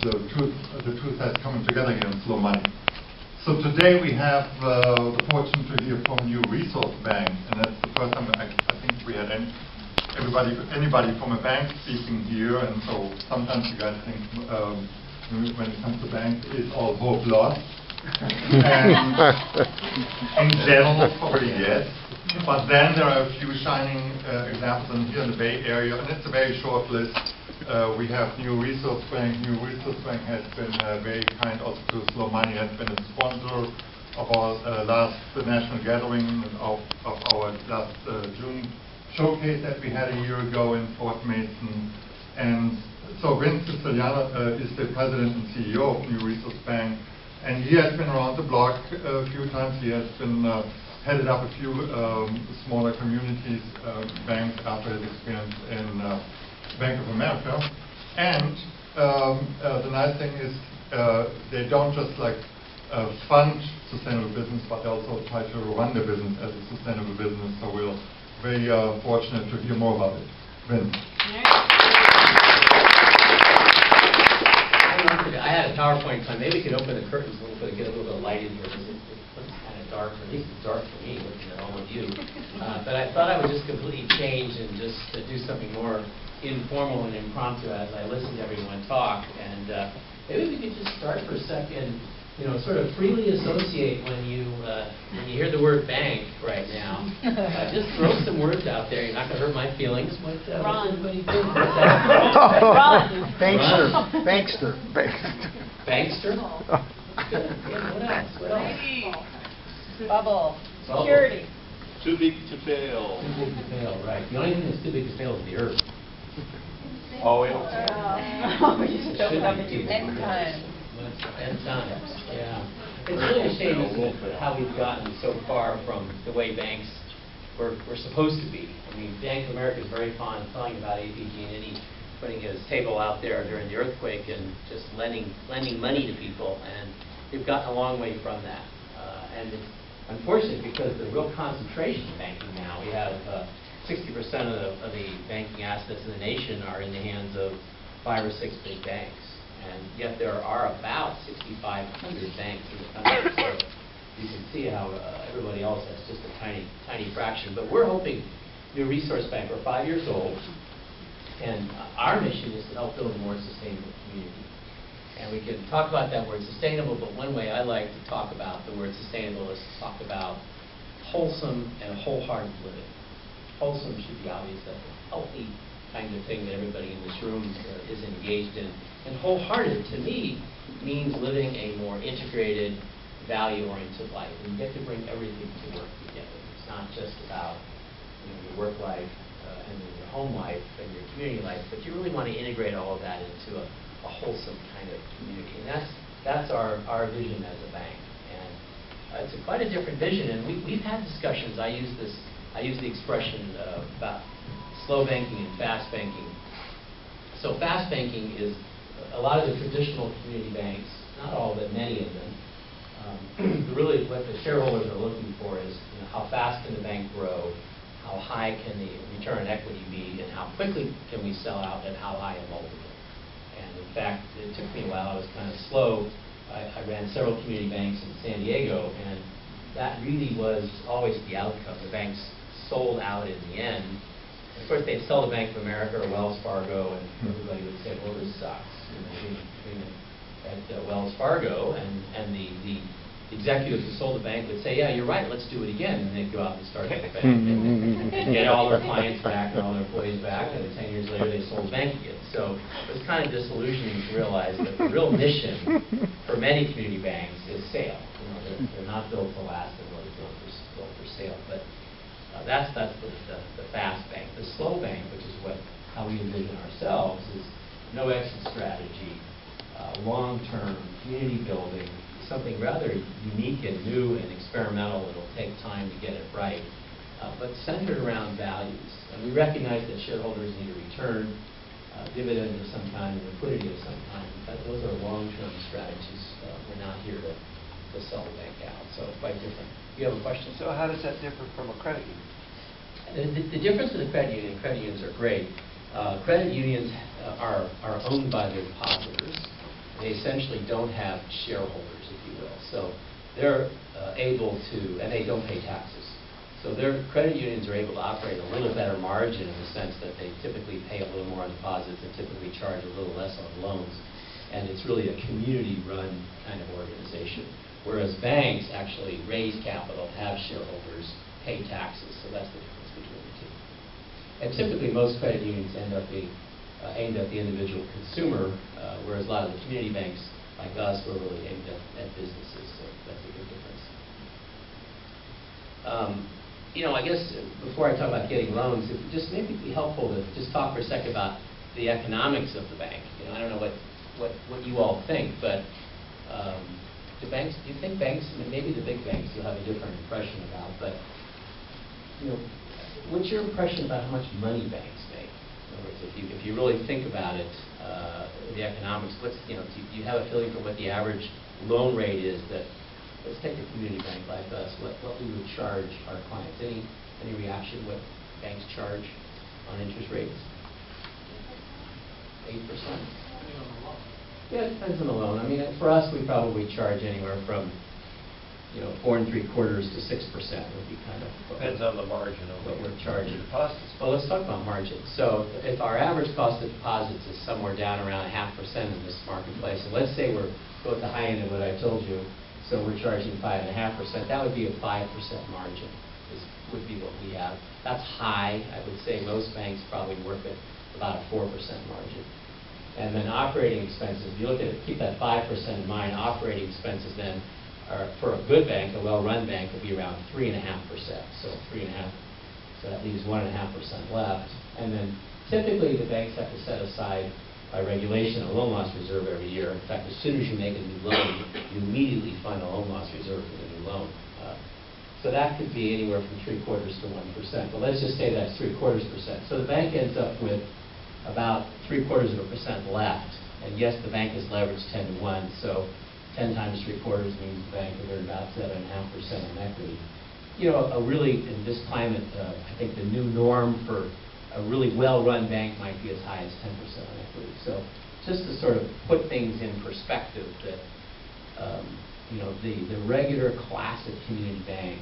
the truth has coming together here in Slow Money. So today we have the fortune to hear from New Resource Bank, and that's the first time I think we had anybody from a bank speaking here, and so sometimes you guys think when it comes to banks, it's all hope lost. And in general, probably yes. But then there are a few shining examples here in the Bay Area, and it's a very short list. We have New Resource Bank. New Resource Bank has been very kind also to Slow Money, has been a sponsor of our last national gathering, of our last June showcase that we had a year ago in Fort Mason. And so Vince Siciliano is the president and CEO of New Resource Bank, and he has been around the block a few times. He has been headed up a few smaller communities banks after his experience in Bank of America. And the nice thing is they don't just fund sustainable business, but they also try to run the business as a sustainable business. So we're very fortunate to hear more about it. Vince. I had a PowerPoint plan. Maybe we could open the curtains a little bit and get a little bit of light in here, because it looks kind of dark, or at least it's dark for me looking at all of you. But I thought I would just completely change and just do something more informal and impromptu as I listen to everyone talk. And maybe we could just start for a second, sort of freely associate when you hear the word bank right now. Just throw some words out there. You're not going to hurt my feelings. What's everybody think? Ron. Bankster. Ron. Bankster. Bankster? Good. What else? What else? Bubble. Security. Too big to fail. Too big to fail, right. The only thing that's too big to fail is the earth. Oh, we don't say Oh, you just don't have it end time. End times, yeah. It's really a shame, isn't it, how we've gotten so far from the way banks were supposed to be. I mean, Bank of America is very fond of telling about APG and putting his table out there during the earthquake and just lending money to people, and we've gotten a long way from that. And it's unfortunate because the real concentration in banking now, we have 60% of the banking assets in the nation are in the hands of 5 or 6 big banks. And yet there are about 6,500 banks in the country. So you can see how everybody else has just a tiny fraction. But we're hoping, New Resource Bank, we're 5 years old, and our mission is to help build a more sustainable community. And we can talk about that word sustainable, but one way I like to talk about the word sustainable is to talk about wholesome and wholehearted living. Wholesome should be obvious, that's a healthy kind of thing that everybody in this room is engaged in. And wholehearted, to me, means living a more integrated, value-oriented life. And you get to bring everything to work together. It's not just about your work life and your home life and your community life, but you really want to integrate all of that into a wholesome kind of community. And that's our vision as a bank. And it's quite a different vision. And we've had discussions. I use the expression about slow banking and fast banking. So fast banking is a lot of the traditional community banks, not all, but many of them. Really what the shareholders are looking for is how fast can the bank grow, how high can the return on equity be, and how quickly can we sell out at how high a multiple. And in fact, it took me a while. I was kind of slow. I ran several community banks in San Diego, and that really was always the outcome. The banks sold out in the end. Of course, they'd sell to Bank of America or Wells Fargo, and everybody would say, well, this sucks. At Wells Fargo, and the executives who sold the bank would say, yeah, you're right, let's do it again. And they'd go out and start the bank and get all their clients back and all their employees back, and 10 years later they sold the bank again. So it was kind of disillusioning to realize that the real mission for many community banks is sale. They're not built to last, they're really built for sale. But that's the fast bank. The slow bank, which is how we envision ourselves, is no exit strategy, long-term community building, something rather unique and new and experimental. It'll take time to get it right, but centered around values. And we recognize that shareholders need a return, dividend of some kind, and liquidity of some kind. But those are long-term strategies. We're not here to sell the bank out. So quite different. You have a question? So how does that differ from a credit union? The difference in the credit union are great. Credit unions are owned by their depositors. They essentially don't have shareholders, if you will. So they're able to, and they don't pay taxes. So their credit unions are able to operate a little better margin in the sense that they typically pay a little more on deposits and typically charge a little less on loans. And it's really a community-run kind of organization. Whereas banks actually raise capital, have shareholders, pay taxes. So that's the difference between the two. And typically most credit unions end up being aimed at the individual consumer, whereas a lot of the community banks like us were really aimed at businesses. So that's a big difference. You know, I guess before I talk about getting loans, it would just maybe be helpful to just talk for a second about the economics of the bank. You know, I don't know what you all think, but do you think banks, maybe the big banks you'll have a different impression about, but you know, what's your impression about how much money banks make? In other words, if you really think about it, the economics, do you have a feeling for what the average loan rate is that, let's take a community bank like us, what we would charge our clients? Any reaction what banks charge on interest rates? 8%? Yeah, it depends on the loan. I mean, for us, we probably charge anywhere from 4 3/4 to 6% would be kind of Depends on the margin of what we're charging. deposits. Well, let's talk about margin. So if our average cost of deposits is somewhere down around 0.5% in this marketplace, and let's say we're go at the high end of what I told you, so we're charging 5.5%, that would be a 5% margin, would be what we have. That's high. I would say most banks probably work at about a 4% margin. And then operating expenses, if you look at it, keep that 5% in mind, operating expenses then are, for a good bank, a well-run bank, will be around 3.5%. So 3.5%, so that leaves 1.5% left. And then typically the banks have to set aside, by regulation, a loan loss reserve every year. In fact, as soon as you make a new loan, you immediately fund a loan loss reserve for the new loan. So that could be anywhere from 0.75% to 1%. But let's just say that's 0.75%. So the bank ends up with about 0.75% left. And yes, the bank is leveraged 10 to 1. So 10 times 0.75 means the bank would earn about 7.5% on equity. You know, in this climate, I think the new norm for a really well-run bank might be as high as 10% on equity. So just to sort of put things in perspective that, the regular classic community bank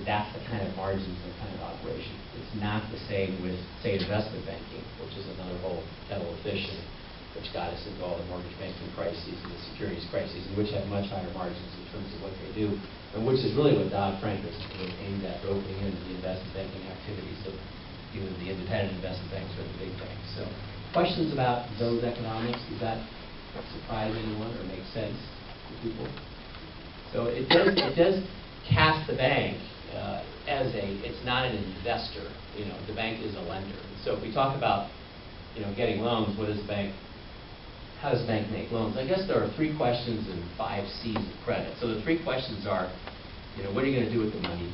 that's the kind of margins and the kind of operation. It's not the same with, say, investment banking, which is another whole kettle of fish, which got us into all the mortgage banking crises and the securities crises, and which have much higher margins in terms of what they do, and which is really what Dodd-Frank is aimed at, for opening into the investment banking activities of either the independent investment banks or the big banks. So questions about those economics, does that surprise anyone or make sense to people? So it does cast the bank it's not an investor. The bank is a lender. And so if we talk about getting loans, how does the bank make loans? I guess there are 3 questions and 5 C's of credit. So the 3 questions are, what are you going to do with the money?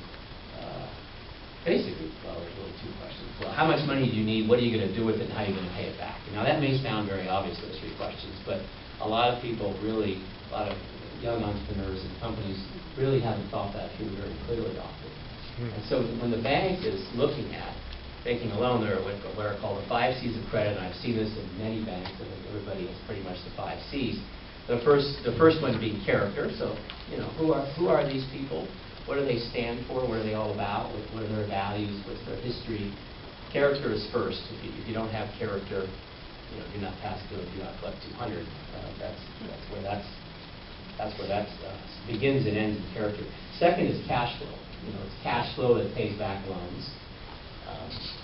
Basically, well, there's really 2 questions. Well, how much money do you need? What are you going to do with it? And how are you going to pay it back? Now, that may sound very obvious, those 3 questions, but a lot of people really, a lot of young entrepreneurs and companies really haven't thought that through very clearly often. And so when the bank is looking at taking a loan, there are what are called the 5 C's of credit, and I've seen this in many banks, and everybody has pretty much the 5 C's. The first one being character. So, who are these people? What do they stand for? What are they all about? What are their values? What's their history? Character is first. If you don't have character, you're not past good, you're not club 200. That's where that begins and ends in character. Second is cash flow. It's cash flow that pays back loans.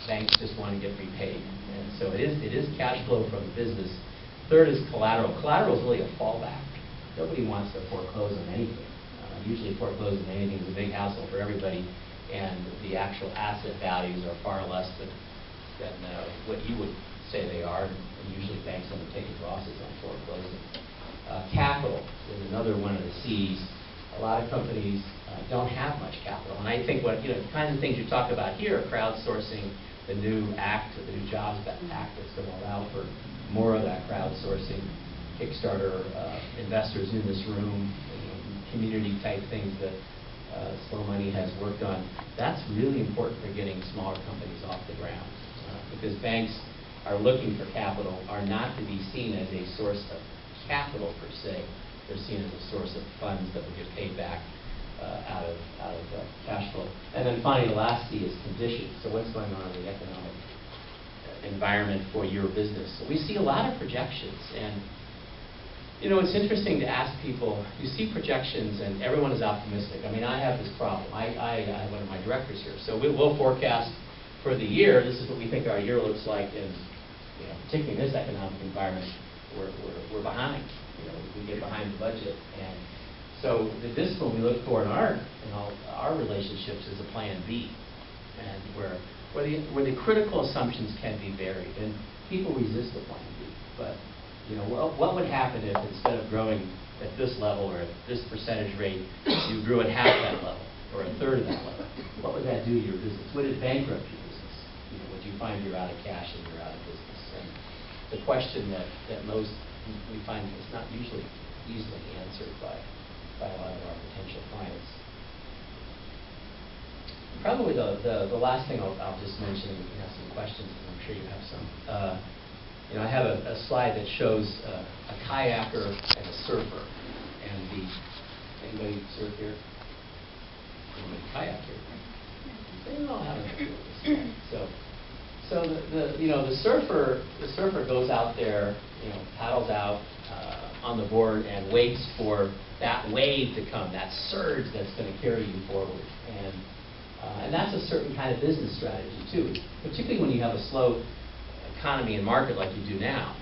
Banks just want to get repaid, and so it is cash flow from the business. Third is collateral. Collateral is really a fallback. Nobody wants to foreclose on anything. Usually foreclosing on anything is a big hassle for everybody, and the actual asset values are far less than what you would say they are, and usually banks end up taking losses on foreclosing. Capital is another one of the C's. A lot of companies don't have much capital, and I think the kinds of things you talk about here, crowdsourcing, the new act, the new Jobs Act that's going to allow for more of that crowdsourcing, Kickstarter, investors in this room, community type things that Slow Money has worked on. That's really important for getting smaller companies off the ground, because banks are looking for capital are not to be seen as a source of capital per se. They're seen as a source of funds that will get paid back out of cash flow. And then finally, the last C is conditions. So what's going on in the economic environment for your business? So we see a lot of projections, and you know, it's interesting to ask people, you see projections and everyone is optimistic. I mean, I have this problem. I have one of my directors here. So we'll forecast for the year, this is what we think our year looks like, and you know, particularly in this economic environment, we're behind. You know, we get behind the budget. And so the discipline we look for in our relationships is a plan B, and where the critical assumptions can be varied, and people resist the plan B. But you know, what would happen if instead of growing at this level or at this percentage rate, you grew at half that level or a third of that level? What would that do to your business? Would it bankrupt your business? You know, would you find you're out of cash and you're out of business? And the question that most we find is not usually easily answered by a lot of our potential clients. Probably the last thing I'll just mention, and we can have some questions, and I'm sure you have some. You know, I have a slide that shows a kayaker and a surfer. And anybody surf here? Anybody kayak here? They all have a So the surfer goes out there, you know, paddles out on the board and waits for that wave to come, that surge that's going to carry you forward. And that's a certain kind of business strategy too, particularly when you have a slow economy and market like you do now.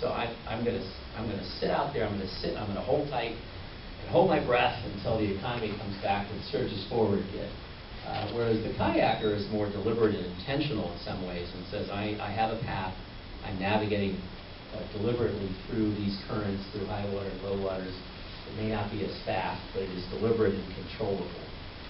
So I'm going to sit out there. I'm going to hold tight and hold my breath until the economy comes back and surges forward again. Whereas the kayaker is more deliberate and intentional in some ways and says, I have a path. I'm navigating deliberately through these currents, through high water and low waters. It may not be as fast, but it is deliberate and controllable.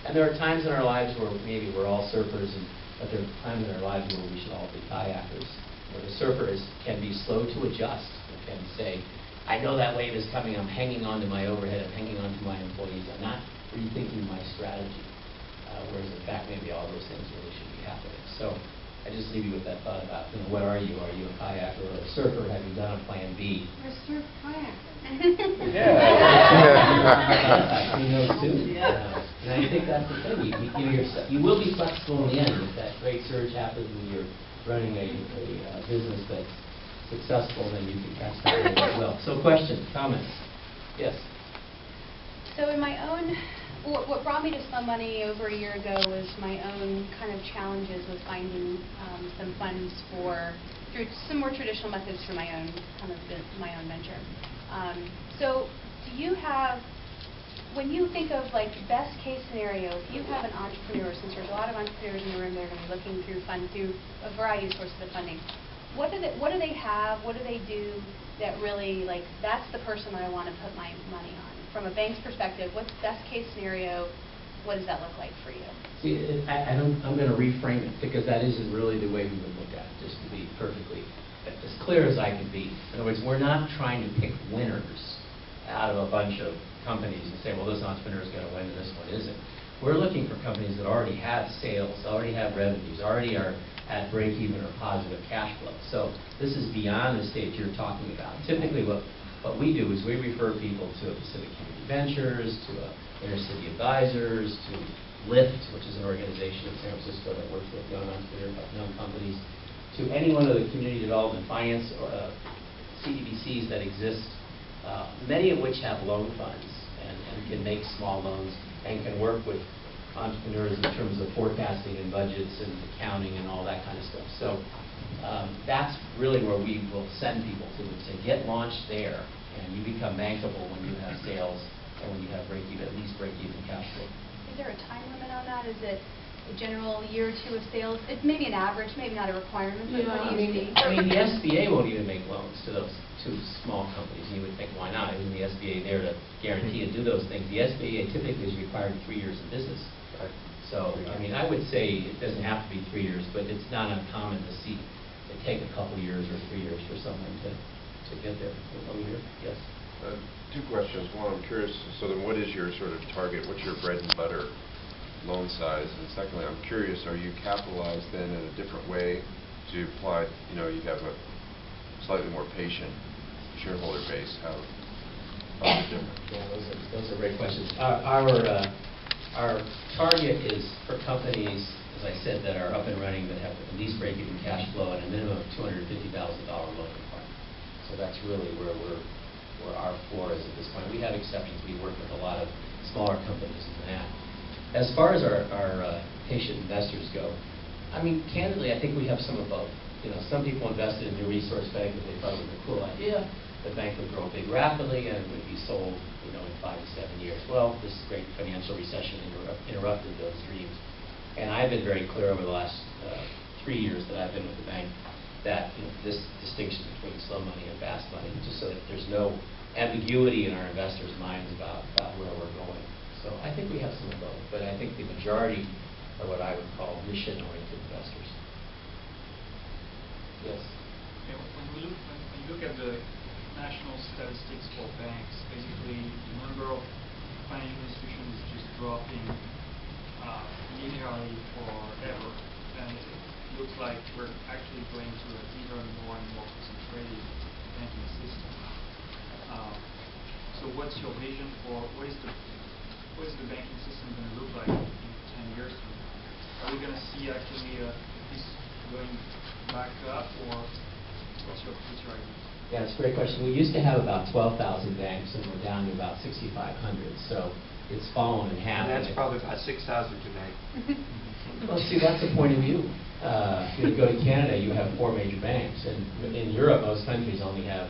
And there are times in our lives where maybe we're all surfers, but there are times in our lives where we should all be kayakers, where the surfer can be slow to adjust and can say, I know that wave is coming, I'm hanging on to my overhead, I'm hanging on to my employees, I'm not rethinking my strategy. Whereas in fact, maybe all those things really should be happening. So I just leave you with that thought about, you know, what are you? Are you a kayaker or a surfer? Have you done a plan B? Or a surf kayaker. Yeah. You know, too. And I think that's the thing. You will be flexible in the end if that great surge happens when you're running a business that's successful, then you can catch that wave as well. So questions, comments? Yes? So in my own, what brought me to Slow Money over a year ago was my own kind of challenges with finding some funds through some more traditional methods for my own my own venture. So do you have, when you think of like best case scenario, if you have an entrepreneur, since there's a lot of entrepreneurs in the room that are going to be looking through a variety of sources of funding, what do they have, what do they do that really, like, that's the person that I want to put my money on? From a bank's perspective, what's best case scenario? What does that look like for you? See, I'm going to reframe it, because that isn't really the way we would look at it, just to be perfectly as clear as I can be. In other words, we're not trying to pick winners out of a bunch of companies and say, well, this entrepreneur is going to win and this one isn't. We're looking for companies that already have sales, already have revenues, already are at break-even or positive cash flow. So this is beyond the stage you're talking about. Typically, what we do is we refer people to a Pacific Community Ventures, to Inner City Advisors, to Lyft, which is an organization in San Francisco that works with young entrepreneurs, young companies, to any one of the community development finance CDBCs that exist, many of which have loan funds and can make small loans and can work with entrepreneurs in terms of forecasting and budgets and accounting and all that kind of stuff. So that's really where we will send people to and say, get launched there, and you become bankable when you have sales and when you have at least break-even cash flow. Is there a time limit on that? Is it a general year or two of sales? It's maybe an average, maybe not a requirement, but what do you see? I mean, the SBA won't even make loans to those two small companies. And you would think, why not? Isn't the SBA there to guarantee and do those things? The SBA typically is required 3 years of business. So, I mean, I would say it doesn't have to be 3 years, but it's not uncommon to see it take a couple years or 3 years for someone to get there. Over here? Yes? Two questions. One, I'm curious, so then what is your sort of target? What's your bread and butter loan size? And secondly, I'm curious, are you capitalized then in a different way to apply, you have a slightly more patient shareholder base. How is it different? Yeah, those are great questions. Our target is for companies, as I said, that are up and running, that have at least break-even cash flow and a minimum of $250,000 loan requirement. So that's really where our floor is at this point. We have exceptions. We work with a lot of smaller companies than that. As far as our patient investors go, I mean, candidly, I think we have some of both. Some people invested in New Resource Bank because they thought it was a cool idea. The bank would grow big rapidly and would be sold, in 5 to 7 years. Well, this great financial recession interrupted those dreams. And I've been very clear over the last 3 years that I've been with the bank that this distinction between slow money and fast money, just so that there's no ambiguity in our investors' minds about where we're going. So I think we have some of both, but I think the majority are what I would call mission-oriented investors. Yes. Okay, when you look at the national statistics for banks, basically the number of financial institutions is just dropping linearly forever, and it looks like we're actually going to an even more and more concentrated banking system. So what's your vision for what is the banking system going to look like in 10 years from now? Are we going to see actually this going back up, or what's your idea? Yeah, it's a great question. We used to have about 12,000 banks, and we're down to about 6,500. So it's fallen in half. And that's probably about 6,000 today. Well, see, that's a point of view. If you go to Canada, you have 4 major banks, and in Europe, most countries only have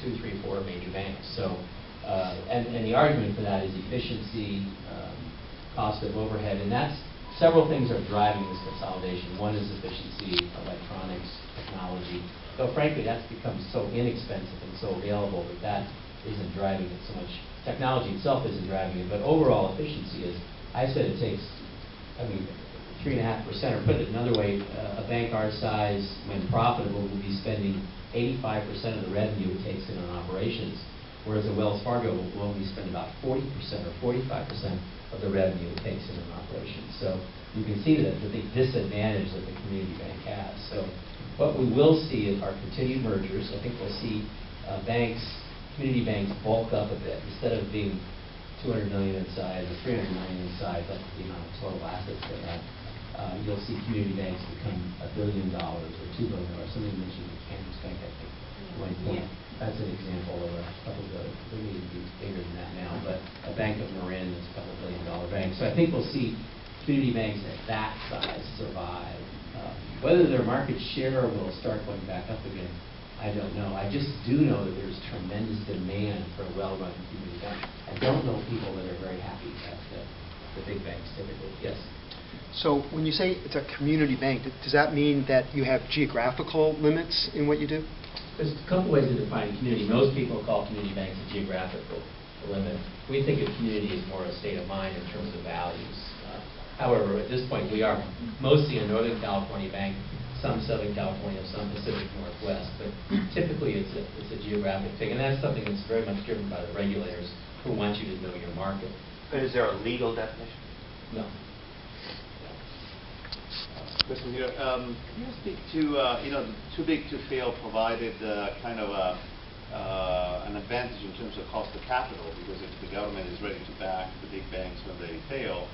2, 3, 4 major banks. So, and the argument for that is efficiency, cost of overhead, and that's several things are driving this consolidation. One is efficiency, electronics, technology. So frankly, that's become so inexpensive and so available that isn't driving it so much. Technology itself isn't driving it, but overall efficiency is. I said it takes, 3.5%, or put it another way, a bank our size, when profitable, will be spending 85% of the revenue it takes in on operations, whereas a Wells Fargo will only spend about 40% or 45% of the revenue it takes in an operation. So you can see that the big disadvantage that the community bank has. So what we will see are continued mergers. I think we'll see community banks bulk up a bit. Instead of being $200 million in size or $300 million in size, that's the amount of total assets they have. You'll see community banks become $1 billion or $2 billion. Somebody mentioned the Kansas Bank, I think, at one point. That's an example of a couple of they need to be bigger than that now, but a Bank of Marin is a couple $1 billion bank. So I think we'll see community banks at that size survive. Whether their market share will start going back up again, I don't know. I just do know that there's tremendous demand for a well-run community bank. I don't know people that are very happy at the big banks typically. Yes? So when you say it's a community bank, does that mean that you have geographical limits in what you do? There's a couple ways of defining community. Most people call community banks a geographical limit. We think of community as more a state of mind in terms of values. However, at this point, we are mostly a Northern California bank, some Southern California, some Pacific Northwest, but typically it's a geographic thing, and that's something that's very much driven by the regulators who want you to know your market. But is there a legal definition? No. Question here. Can you speak to, too big to fail provided kind of an advantage in terms of cost of capital, because if the government is ready to back the big banks when they fail,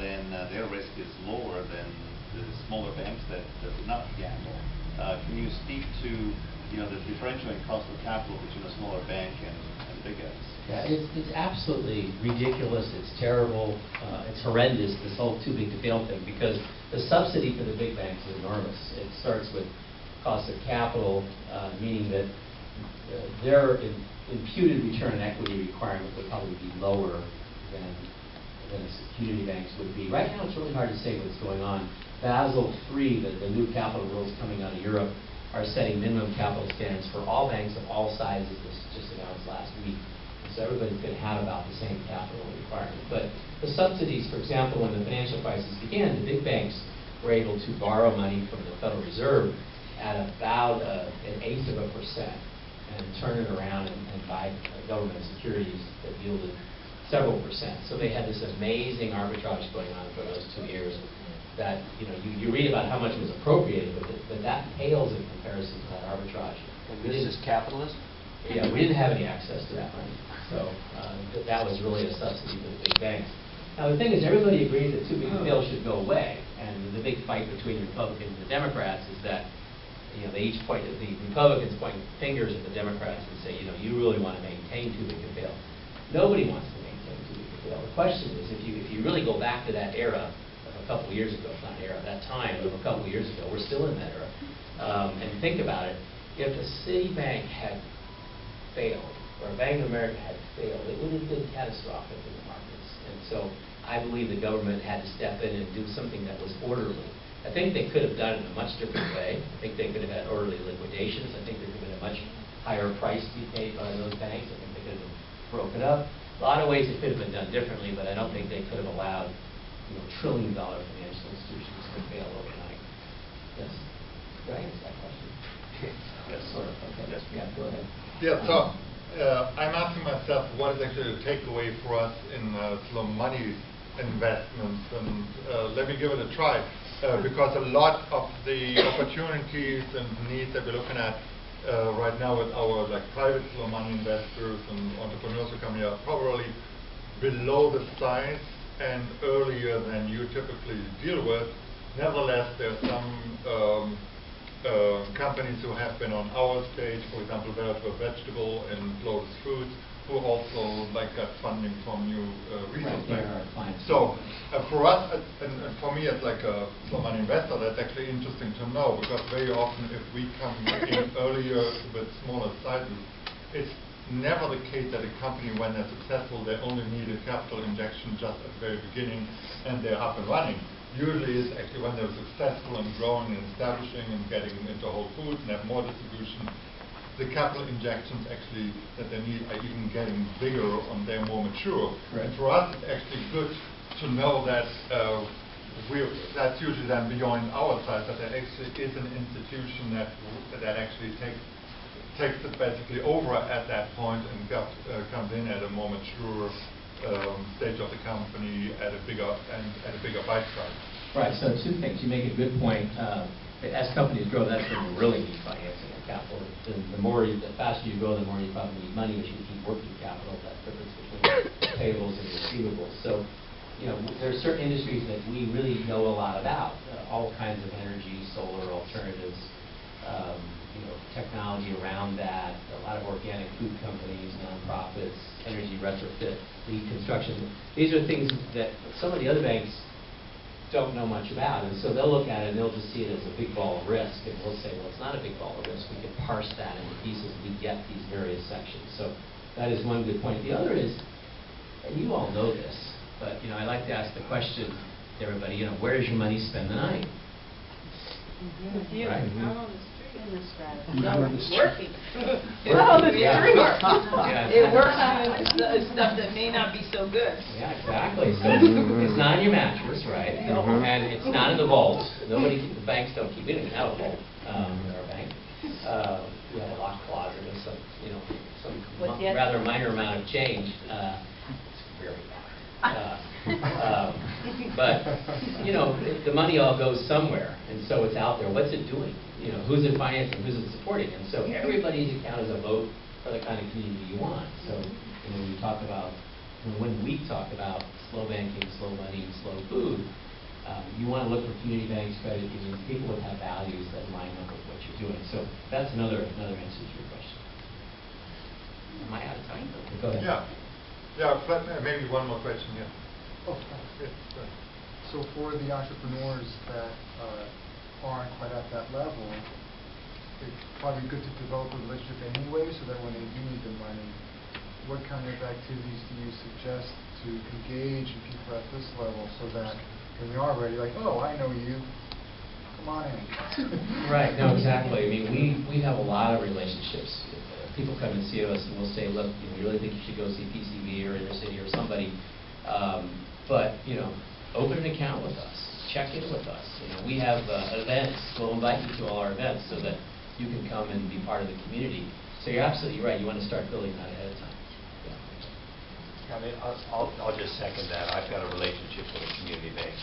then their risk is lower than the smaller banks that do not gamble. Can you speak to the differential in cost of capital between a smaller bank and the big banks? Yeah, it's absolutely ridiculous. It's terrible. It's horrendous, this whole too big to fail thing, because the subsidy for the big banks is enormous. It starts with cost of capital, meaning that their imputed return on equity requirement would probably be lower than community banks would be. Right now, it's really hard to say what's going on. Basel III, the new capital rules coming out of Europe, are setting minimum capital standards for all banks of all sizes. This just announced last week. So everybody's going to have about the same capital requirement. But the subsidies, for example, when the financial crisis began, the big banks were able to borrow money from the Federal Reserve at about 1/8% and turn it around and buy government securities that yielded several percent. So they had this amazing arbitrage going on for those 2 years. that, you read about how much was appropriated, but that pales in comparison to that arbitrage. And this is capitalism? Yeah, we didn't have any access to that money, so that was really a subsidy for the big banks. Now, the thing is, everybody agrees that too big to fail should go away, and the big fight between the Republicans and the Democrats is that, they each point, the Republicans point fingers at the Democrats and say, you really want to maintain too big to fail. Nobody wants to maintain too big to fail. The question is, if you really go back to that era of a couple of years ago, not era, that time of a couple of years ago, we're still in that era, and think about it, if a Citibank had failed, or Bank of America had failed, it would have been catastrophic in the markets. And so I believe the government had to step in and do something that was orderly. I think they could have done it in a much different way. I think they could have had orderly liquidations. I think there could have been a much higher price to be paid by those banks. I think they could have broken up. A lot of ways it could have been done differently, but I don't think they could have allowed trillion-dollar financial institutions to fail overnight. Yes. Did I answer that question? Yes. Sort of. Okay. Yes. Yeah, go ahead. Yeah, so I'm asking myself, what is actually the takeaway for us in slow money investments? And let me give it a try, because a lot of the opportunities and needs that we're looking at right now with our private slow money investors and entrepreneurs who come here are probably below the size and earlier than you typically deal with. Nevertheless, there are some companies who have been on our stage, for example, Vegetable and Lotus Foods, who also got funding from new resource banks. So for us, and for me as a slow money investor, that's actually interesting to know, because very often if we come in earlier with smaller sizes, it's never the case that a company, when they're successful, they only need a capital injection just at the very beginning and they're up and running. Usually it's actually when they're successful and growing and establishing and getting into Whole Foods and have more distribution, the capital injections actually that they need are even getting bigger and they're more mature. Right. And for us, it's actually good to know that that's usually then beyond our size, that there actually is an institution that actually takes it basically over at that point and comes in at a more mature stage of the company at a bigger bite size. Right. So two things. You make a good point. As companies grow, that's when you really need financing and capital. The faster you grow, the more you probably need money, which you keep working capital. That difference between payables and receivables. So, there are certain industries that we really know a lot about. All kinds of energy, solar alternatives. Technology around that, a lot of organic food companies, nonprofits, energy retrofit, lead construction. These are things that some of the other banks don't know much about, and so they'll look at it and they'll just see it as a big ball of risk, and we'll say, well, it's not a big ball of risk. We can parse that into pieces. We get these various sections. So that is one good point. The other is, and you all know this, but I like to ask the question to everybody, where does your money spend the night? With you. Right. I'm on the street. In the strategy. I'm on the street. Working. Well, on the street. Yeah. It works on stuff that may not be so good. Yeah, exactly. So it's not in your mattress, right? And it's not in the vault. The banks don't keep anything out of the vault in our bank. We have a locked closet and some rather minor amount of change. It's really bad. But the money all goes somewhere, and so it's out there. What's it doing? Who's it financing? Who's it supporting? And so everybody's account is a vote for the kind of community you want. So we talk about when we talk about slow banking, slow money, slow food. You want to look for community banks, credit unions, people that have values that line up with what you're doing. So that's another answer to your question. Am I out of time? Go ahead. Yeah. Maybe one more question here. Oh, yes. So for the entrepreneurs that aren't quite at that level, it's probably good to develop a relationship anyway, so that when they do need the money, what kind of activities do you suggest to engage people at this level so that when they are ready, oh, I know you, come on in. Right, no, exactly. I mean, we have a lot of relationships. People come and see us and we'll say, look, we really think you should go see PCB or Inner City or somebody. But, open an account with us. Check in with us. We have events. We'll invite you to all our events so that you can come and be part of the community. So you're absolutely right. You want to start building that ahead of time. I mean, I'll just second that. I've got a relationship with a community bank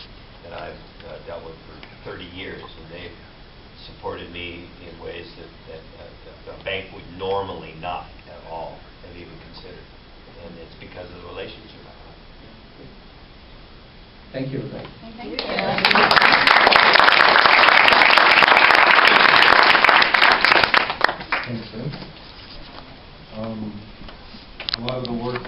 that I've dealt with for 30 years, and they've supported me in ways that a bank would normally not at all have even considered. And it's because of the relationship I have. Thank you, everybody. Thank you. Thanks, Vince. A lot of the work